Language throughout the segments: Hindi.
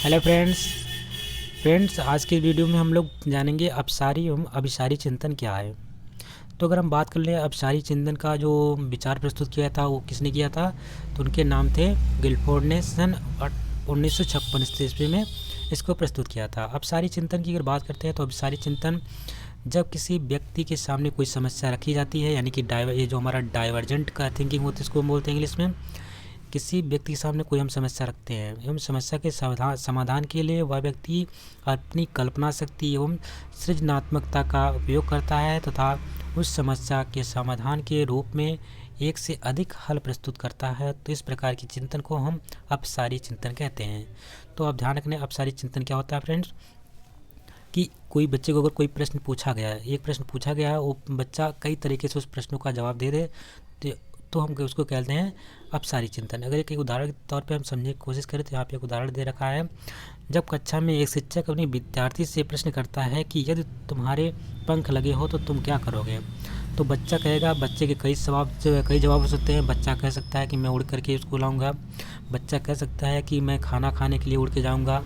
हेलो फ्रेंड्स आज के वीडियो में हम लोग जानेंगे अपसारी एवं अभिसारी चिंतन क्या है। तो अगर हम बात कर लें अपसारी चिंतन का जो विचार प्रस्तुत किया था वो किसने किया था, तो उनके नाम थे गिलफोर्ड ने सन 1956 ईस्वी में इसको प्रस्तुत किया था। अपसारी चिंतन की अगर बात करते हैं तो अपसारी चिंतन जब किसी व्यक्ति के सामने कोई समस्या रखी जाती है, यानी कि ये जो हमारा डाइवर्जेंट का थिंकिंग होती है इसको हम बोलते हैं इंग्लिश में। किसी व्यक्ति के सामने कोई हम समस्या रखते हैं एवं समस्या के समाधान के लिए वह व्यक्ति अपनी कल्पना शक्ति एवं सृजनात्मकता का उपयोग करता है तथा उस समस्या के समाधान के रूप में एक से अधिक हल प्रस्तुत करता है। तो इस प्रकार की चिंतन को हम अपसारी चिंतन कहते हैं। तो आप ध्यान रखने अपसारी चिंतन क्या होता है फ्रेंड्स, कि कोई बच्चे को अगर कोई प्रश्न पूछा गया है, एक प्रश्न पूछा गया है, वो बच्चा कई तरीके से उस प्रश्नों का जवाब दे दे तो हम उसको कहते हैं अपसारी चिंतन। अगर एक उदाहरण के तौर पे हम समझने की कोशिश करें तो यहाँ पे एक उदाहरण दे रखा है। जब कक्षा में एक शिक्षक अपने विद्यार्थी से प्रश्न करता है कि यदि तुम्हारे पंख लगे हो तो तुम क्या करोगे, तो बच्चा कहेगा, बच्चे के कई जवाब हो सकते हैं। बच्चा कह सकता है कि मैं उड़ करके स्कूल आऊँगा, बच्चा कह सकता है कि मैं खाना खाने के लिए उड़ के जाऊँगा,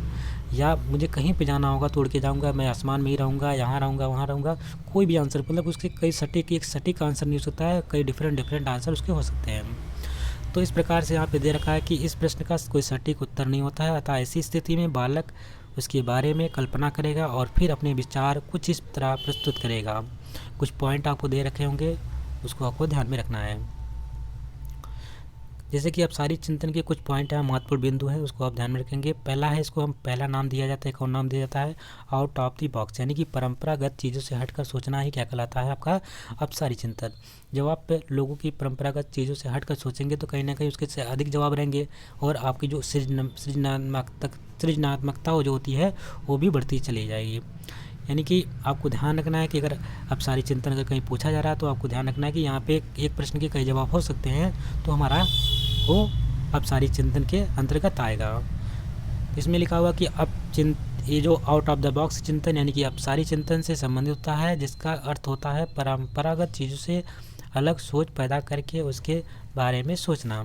या मुझे कहीं पे जाना होगा तो उड़ के जाऊँगा, मैं आसमान में ही रहूँगा, यहाँ रहूँगा, वहाँ रहूँगा। कोई भी आंसर, मतलब उसके कई सटीक आंसर नहीं हो सकता है, कई डिफरेंट आंसर उसके हो सकते हैं। तो इस प्रकार से यहाँ पे दे रखा है कि इस प्रश्न का कोई सटीक उत्तर नहीं होता है, अतः ऐसी स्थिति में बालक उसके बारे में कल्पना करेगा और फिर अपने विचार कुछ इस तरह प्रस्तुत करेगा। कुछ पॉइंट आपको दे रखे होंगे, उसको आपको ध्यान में रखना है। जैसे कि अपसारी चिंतन के कुछ पॉइंट हैं, महत्वपूर्ण बिंदु हैं, उसको आप ध्यान में रखेंगे। पहला है, इसको हम पहला नाम दिया जाता है, कौन नाम दिया जाता है, आउट ऑफ द बॉक्स, यानी कि परंपरागत चीज़ों से हटकर सोचना ही क्या कहलाता है, आपका अपसारी चिंतन। जब आप लोगों की परंपरागत चीज़ों से हटकर सोचेंगे तो कहीं ना कहीं उसके से अधिक जवाब रहेंगे और आपकी जो सृजनात्मकता जो होती है वो भी बढ़ती चली जाएगी। यानी कि आपको ध्यान रखना है कि अगर अपसारी चिंतन अगर कहीं पूछा जा रहा है तो आपको ध्यान रखना है कि यहाँ पे एक प्रश्न के कई जवाब हो सकते हैं, तो हमारा वो अपसारी चिंतन के अंतर्गत आएगा। इसमें लिखा हुआ कि ये जो आउट ऑफ द बॉक्स चिंतन यानी कि अपसारी चिंतन से संबंधित होता है, जिसका अर्थ होता है परंपरागत चीज़ों से अलग सोच पैदा करके उसके बारे में सोचना।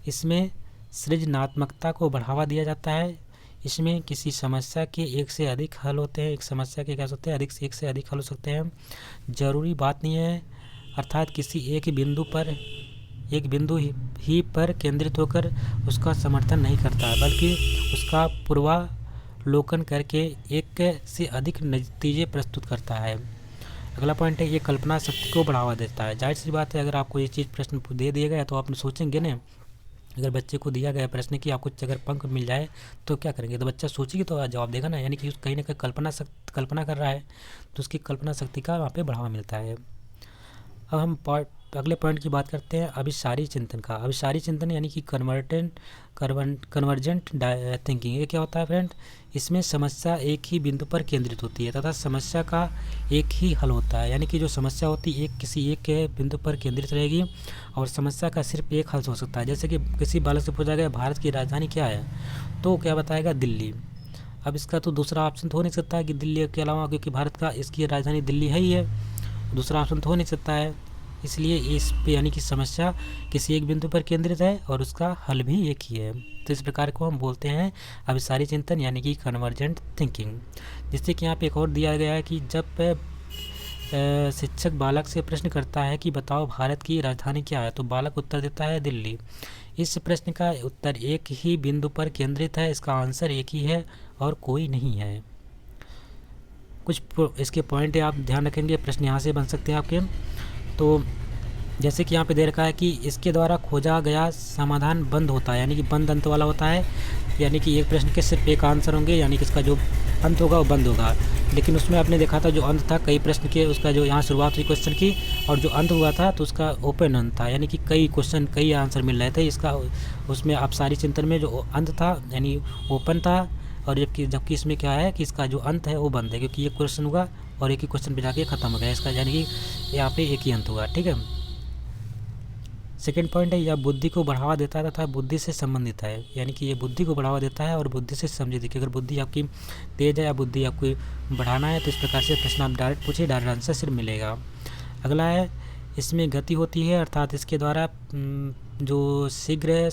इसमें सृजनात्मकता को बढ़ावा दिया जाता है। इसमें किसी समस्या के एक से अधिक हल होते हैं, एक समस्या के क्या होते हैं, एक से अधिक हल हो सकते हैं। ज़रूरी बात नहीं है, अर्थात किसी एक बिंदु ही पर केंद्रित होकर उसका समर्थन नहीं करता, बल्कि उसका पूर्वालोकन करके एक से अधिक नतीजे प्रस्तुत करता है। अगला पॉइंट है, ये कल्पना शक्ति को बढ़ावा देता है। जाहिर सी बात है, अगर आपको ये चीज़ प्रश्न दे दिया गया तो आप सोचेंगे ना। अगर बच्चे को दिया गया प्रश्न कि आपको अगर पंख मिल जाए तो क्या करेंगे, तो बच्चा सोचेगी तो जवाब देगा ना, यानी कि कहीं ना कहीं कल्पना कर रहा है, तो उसकी कल्पना शक्ति का वहाँ पे बढ़ावा मिलता है। अब हम अगले पॉइंट की बात करते हैं, अभिसारी चिंतन का। अभिसारी चिंतन यानी कि कन्वर्जेंट थिंकिंग। ये क्या होता है फ्रेंड, इसमें समस्या एक ही बिंदु पर केंद्रित होती है तथा समस्या का एक ही हल होता है। यानी कि जो समस्या होती है किसी एक बिंदु पर केंद्रित रहेगी और समस्या का सिर्फ एक हल हो सकता है। जैसे कि किसी बालक से पूछा गया भारत की राजधानी क्या है, तो क्या बताएगा, दिल्ली। अब इसका तो दूसरा ऑप्शन तो हो नहीं सकता है कि दिल्ली के अलावा, क्योंकि भारत का इसकी राजधानी दिल्ली है ही है, दूसरा ऑप्शन तो हो नहीं सकता है। इसलिए इस पे यानी कि समस्या किसी एक बिंदु पर केंद्रित है और उसका हल भी एक ही है। तो इस प्रकार को हम बोलते हैं अभिसारी चिंतन यानी कि कन्वर्जेंट थिंकिंग। जिससे कि यहाँ पे एक और दिया गया है कि जब शिक्षक बालक से प्रश्न करता है कि बताओ भारत की राजधानी क्या है, तो बालक उत्तर देता है दिल्ली। इस प्रश्न का उत्तर एक ही बिंदु पर केंद्रित है, इसका आंसर एक ही है और कोई नहीं है। कुछ इसके पॉइंट आप ध्यान रखेंगे, प्रश्न यहाँ से बन सकते हैं आपके। तो जैसे कि यहाँ पे दे रखा है कि इसके द्वारा खोजा गया समाधान बंद होता है, यानी कि बंद अंत वाला होता है, यानी कि एक प्रश्न के सिर्फ एक आंसर होंगे, यानी कि इसका जो अंत होगा वो बंद होगा। लेकिन उसमें आपने देखा था जो अंत था कई प्रश्न के, उसका जो यहाँ शुरुआत हुई क्वेश्चन की और जो अंत हुआ था तो उसका ओपन अंत था, यानी कि कई क्वेश्चन कई आंसर मिल रहे थे। इसका उसमें अपसारी चिंतन में जो अंत था यानी ओपन था, और जबकि इसमें क्या है कि इसका जो अंत है वो बंद है, क्योंकि ये क्वेश्चन हुआ और एक ही क्वेश्चन पे जाके ख़त्म हो गया इसका, यानी कि यहाँ पे एक ही अंत हुआ। ठीक है। सेकेंड पॉइंट है, यह बुद्धि को बढ़ावा देता है तथा बुद्धि से संबंधित है, यानी कि ये बुद्धि को बढ़ावा देता है और बुद्धि से संबंधित है कि अगर बुद्धि आपकी तेज है या बुद्धि आपको बढ़ाना है तो इस प्रकार से प्रश्न आप डायरेक्ट पूछिए, डायरेक्ट आंसर सिर्फ मिलेगा। अगला है, इसमें गति होती है, अर्थात इसके द्वारा जो शीघ्र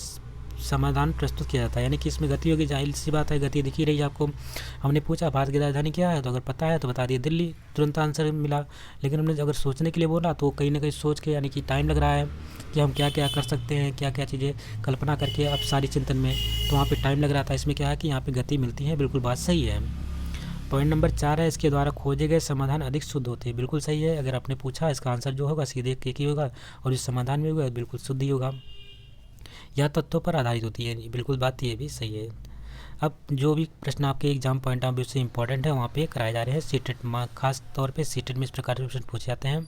समाधान प्रस्तुत किया जाता है, यानी कि इसमें गति होगी, जाहिर सी बात है गति दिख ही रही है आपको। हमने पूछा भारत की राजधानी क्या है, तो अगर पता है तो बता दिए दिल्ली, तुरंत आंसर मिला। लेकिन हमने अगर सोचने के लिए बोला तो कहीं ना कहीं सोच के, यानी कि टाइम लग रहा है कि हम क्या क्या कर सकते हैं, क्या क्या चीज़ें कल्पना करके अब सारी चिंतन में, तो वहाँ पर टाइम लग रहा था। इसमें क्या है कि यहाँ पर गति मिलती है, बिल्कुल बात सही है। पॉइंट नंबर 4 है, इसके द्वारा खोजे गए समाधान अधिक शुद्ध होते हैं। बिल्कुल सही है, अगर आपने पूछा इसका आंसर जो होगा सीधे एक ही होगा, और जो समाधान में होगा बिल्कुल शुद्ध ही होगा। यह तत्वों पर आधारित होती है, बिल्कुल बात ये भी सही है। अब जो भी प्रश्न आपके एग्जाम पॉइंट ऑफ व्यू से इंपॉर्टेंट है वहाँ पे कराए जा रहे हैं सीटेट, खास तौर पे सीटेट में इस प्रकार के प्रश्न पूछे जाते हैं।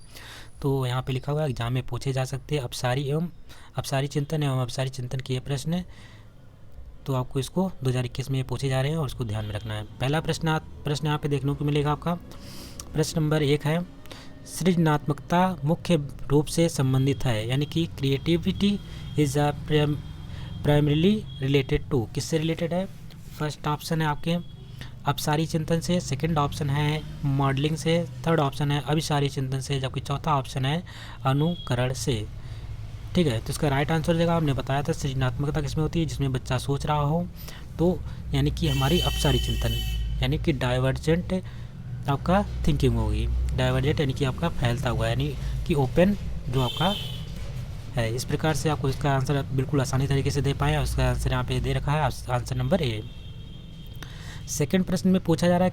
तो यहाँ पे लिखा हुआ है एग्जाम में पूछे जा सकते हैं अपसारी चिंतन एवं अपसारी चिंतन के ये प्रश्न, तो आपको इसको 2021 में ये पूछे जा रहे हैं और उसको ध्यान में रखना है। पहला प्रश्न यहाँ पे देखने को मिलेगा आपका। प्रश्न नंबर 1 है, सृजनात्मकता मुख्य रूप से संबंधित है, यानी कि creativity is a primarily related to, किससे रिलेटेड है? फर्स्ट ऑप्शन है आपके अपसारी चिंतन से, सेकंड ऑप्शन है मॉडलिंग से, थर्ड ऑप्शन है अभिसारी चिंतन से, जबकि चौथा ऑप्शन है अनुकरण से। ठीक है, तो इसका राइट आंसर हो जाएगा, हमने बताया था सृजनात्मकता किसमें होती है, जिसमें बच्चा सोच रहा हो, तो यानी कि हमारी अपसारी चिंतन, यानी कि डाइवर्जेंट आपका थिंकिंग होगी। डाइवर्जेंट यानी कि आपका फैलता हुआ, यानी कि ओपन जो आपका है। इस प्रकार से आपको इसका आंसर बिल्कुल आसानी तरीके से दे पाए, उसका आंसर यहाँ पे दे रखा है, आंसर नंबर ए। सेकंड प्रश्न में पूछा जा रहा है,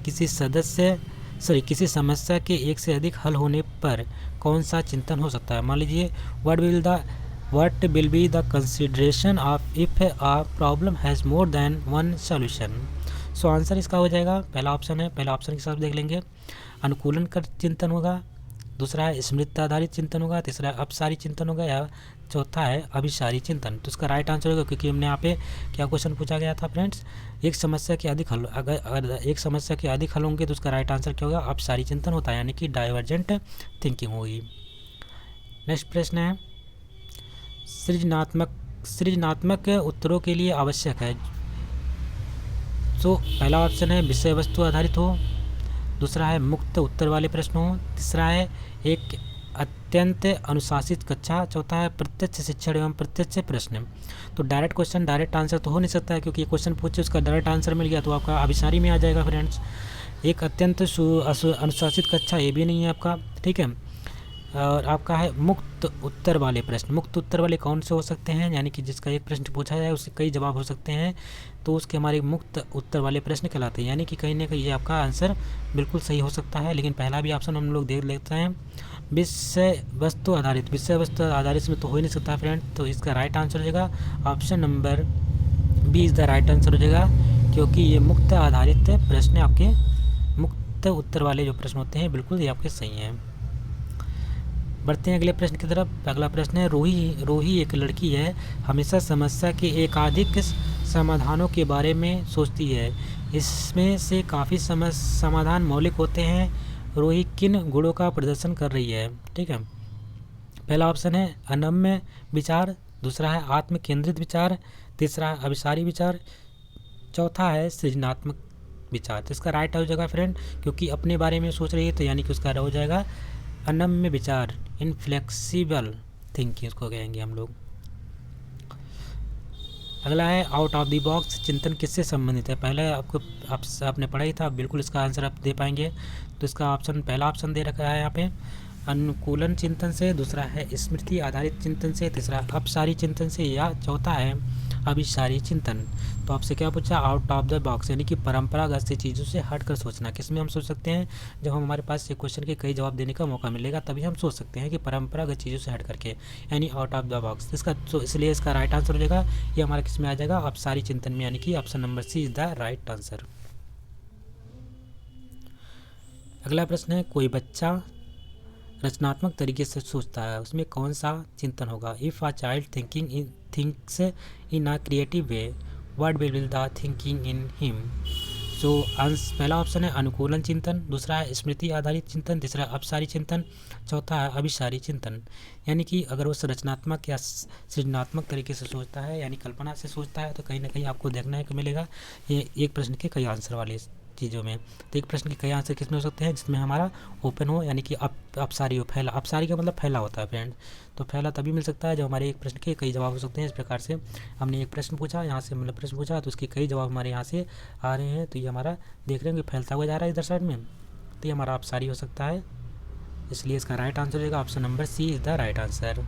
किसी समस्या के एक से अधिक हल होने पर कौन सा चिंतन हो सकता है? मान लीजिए what will be the consideration of if a problem has more than one solution? So answer इसका हो जाएगा पहला ऑप्शन है, पहला ऑप्शन के साथ देख लेंगे, अनुकूलन कर चिंतन होगा, दूसरा है स्मृति आधारित चिंतन होगा, तीसरा है अपसारी चिंतन होगा, या चौथा है अभिसारी चिंतन। तो इसका राइट आंसर होगा, क्योंकि हमने यहाँ पे क्या क्वेश्चन पूछा गया था फ्रेंड्स, एक समस्या के अधिक हल, अगर एक समस्या के अधिक हल होंगे तो उसका राइट आंसर क्या होगा? अपसारी चिंतन होता है, यानी कि डाइवर्जेंट थिंकिंग होगी। नेक्स्ट प्रश्न है, सृजनात्मक उत्तरों के लिए आवश्यक है। तो पहला ऑप्शन है विषय वस्तु आधारित हो, दूसरा है मुक्त उत्तर वाले प्रश्न हो, तीसरा है एक अत्यंत अनुशासित कक्षा, चौथा है प्रत्यक्ष शिक्षण एवं प्रत्यक्ष प्रश्न। तो डायरेक्ट क्वेश्चन डायरेक्ट आंसर तो हो नहीं सकता है, क्योंकि ये क्वेश्चन पूछे उसका डायरेक्ट आंसर मिल गया तो आपका अभिसारी में आ जाएगा फ्रेंड्स। एक अत्यंत अनुशासित कक्षा ये भी नहीं है आपका, ठीक है। और आपका है मुक्त उत्तर वाले प्रश्न। मुक्त उत्तर वाले कौन से हो सकते हैं? यानी कि जिसका एक प्रश्न पूछा जाए उसके कई जवाब हो सकते हैं, तो उसके हमारे मुक्त उत्तर वाले प्रश्न कहलाते हैं। यानी कि कहीं ना कहीं ये आपका आंसर बिल्कुल सही हो सकता है, लेकिन पहला भी ऑप्शन हम लोग देख लेते हैं, विषय वस्तु आधारित। विषय वस्तु आधारित में तो हो ही नहीं सकता फ्रेंड, तो इसका राइट आंसर हो जाएगा option number B is the right answer हो जाएगा, क्योंकि ये मुक्त आधारित प्रश्न आपके मुक्त उत्तर वाले जो प्रश्न होते हैं बिल्कुल ये आपके सही हैं। बढ़ते हैं अगले प्रश्न की तरफ। अगला प्रश्न है, रोही एक लड़की है, हमेशा समस्या के एकाधिक समाधानों के बारे में सोचती है, इसमें से काफ़ी समाधान मौलिक होते हैं, रोही किन गुणों का प्रदर्शन कर रही है? ठीक है, पहला ऑप्शन है अनम्य विचार, दूसरा है आत्म केंद्रित विचार, तीसरा है अभिसारी विचार, चौथा है सृजनात्मक विचार। तो इसका राइट हो जाएगा फ्रेंड, क्योंकि अपने बारे में सोच रही है तो यानी कि उसका हो जाएगा अनम्य विचार, इनफ्लेक्सिबल थिंकिंग उसको कहेंगे हम लोग। अगला है आउट ऑफ द बॉक्स चिंतन किससे संबंधित है? पहले आपने पढ़ा ही था, बिल्कुल इसका आंसर आप दे पाएंगे। तो इसका ऑप्शन पहला ऑप्शन दे रखा है यहाँ पे अनुकूलन चिंतन से, दूसरा है स्मृति आधारित चिंतन से, तीसरा अपसारी चिंतन से, या चौथा है अभिसारी चिंतन। तो आपसे क्या पूछा? आउट ऑफ द बॉक्स, यानी कि परंपरागत से चीज़ों से हट कर सोचना। किस में हम सोच सकते हैं? जब हमारे पास एक क्वेश्चन के कई जवाब देने का मौका मिलेगा तभी हम सोच सकते हैं कि परंपरागत चीज़ों से हट करके, यानी आउट ऑफ द बॉक्स। इसका तो इसलिए इसका राइट आंसर हो जाएगा ये हमारा किस में आ जाएगा? अपसारी चिंतन में, यानी कि option number C is the right answer. अगला प्रश्न है, कोई बच्चा रचनात्मक तरीके से सोचता है, उसमें कौन सा चिंतन होगा? If a child thinks in a creative way, what will the thinking in him? So पहला ऑप्शन है अनुकूलन चिंतन, दूसरा है स्मृति आधारित चिंतन, तीसरा अपसारी चिंतन, चौथा है अभिसारी चिंतन। यानी कि अगर वो रचनात्मक या सृजनात्मक तरीके से सोचता है, यानी कल्पना से सोचता है, तो कहीं ना कहीं आपको देखने को मिलेगा ये एक प्रश्न के कई आंसर वाले चीज़ों में। तो एक प्रश्न के कई आंसर किस में हो सकते हैं, जिसमें हमारा ओपन हो, यानी कि अपसारी हो, फैला। अपसारी का मतलब फैला होता है फ्रेंड। तो फैला तभी मिल सकता है जब हमारे एक प्रश्न के कई जवाब हो सकते हैं। इस प्रकार से हमने एक प्रश्न पूछा, यहाँ से मतलब प्रश्न पूछा, तो उसके कई जवाब हमारे यहाँ से आ रहे हैं, तो ये हमारा देख रहे हैं कि फैलता हुआ जा रहा है इधर साइड में, तो ये हमारा अपसारी हो सकता है। इसलिए इसका राइट आंसर होगा option number C is the right answer.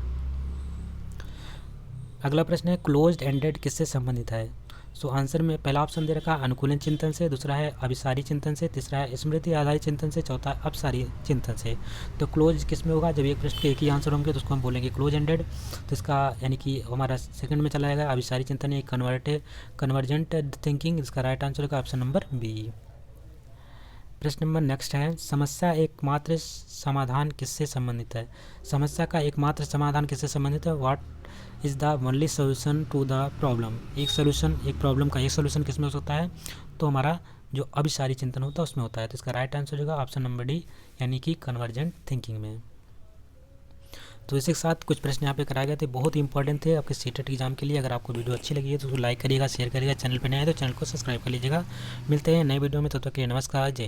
अगला प्रश्न है क्लोज्ड एंडेड किससे संबंधित है। सो आंसर में पहला ऑप्शन दे रखा है अनुकूलन चिंतन से, दूसरा है अभिसारी चिंतन से, तीसरा है स्मृति आधारित चिंतन से, चौथा है अपसारी चिंतन से। तो क्लोज किस में होगा, जब एक प्रश्न के एक ही आंसर होंगे तो उसको हम बोलेंगे क्लोज एंडेड। तो इसका यानी कि हमारा सेकंड में चला जाएगा अभिसारी चिंतन, एक कन्वर्जेंट थिंकिंग। इसका राइट आंसर होगा ऑप्शन नंबर बी। प्रश्न नंबर नेक्स्ट है समस्या एकमात्र समाधान किससे संबंधित है। समस्या का एकमात्र समाधान किससे संबंधित है। What is the only solution to the problem. एक सोल्यूशन, एक प्रॉब्लम का एक सोल्यूशन किस में हो सकता है, तो हमारा जो अभिसारी चिंतन होता है उसमें होता है। तो इसका राइट आंसर होगा ऑप्शन नंबर डी, यानी कि कन्वर्जेंट थिंकिंग में। तो इसी के साथ कुछ प्रश्न यहाँ पे कराए गए थे, बहुत ही इंपॉर्टेंट थे आपके सीटेट एग्जाम के लिए। अगर आपको वीडियो अच्छी लगी है तो उसको लाइक करिएगा, शेयर करिएगा, चैनल पर नए हैं तो चैनल को सब्सक्राइब कर लीजिएगा। मिलते हैं नए वीडियो में, तब तक के लिए नमस्कार, जय।